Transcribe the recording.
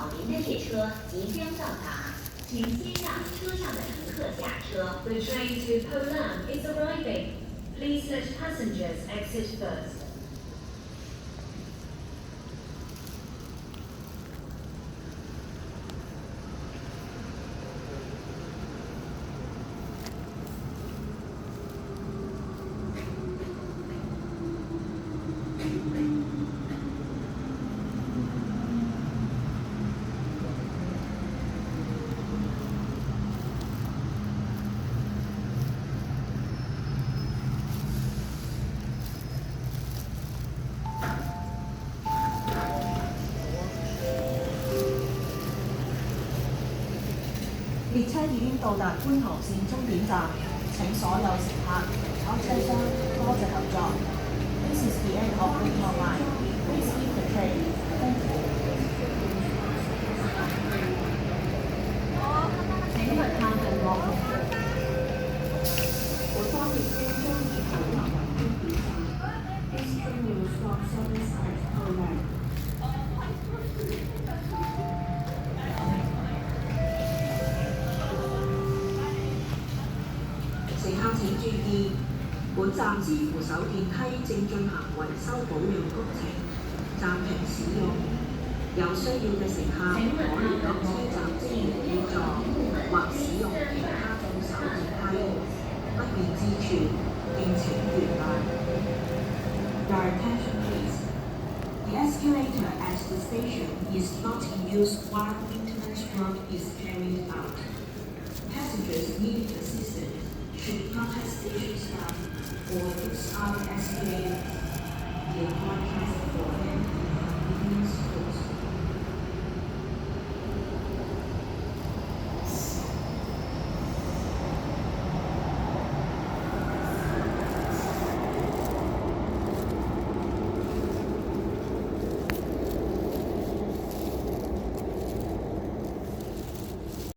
宝林的列车即将到达，请先让车上的乘客下车。The train to Polam is arriving. Please let passengers exit first. 列車已經到達觀塘線終點站，請所有乘客離開車廂，多謝合作。This is the end of觀塘line. Please leave the train. Thank you. 請勿靠近幕門。本班列車將以普林為終點站。This train will stop service at Polam. 乘客請注意，本站之扶手電梯正進行維修保養工程，暫停使用。有需要嘅乘客可聯絡車站職員協助，或使用其他扶手電梯。不便之處，敬請原諒。Your attention please. The escalator at the station is not in use while maintenance work is carried out. Passengers needing assistance should contact station staff or use other escalators. We apologize for any inconvenience caused.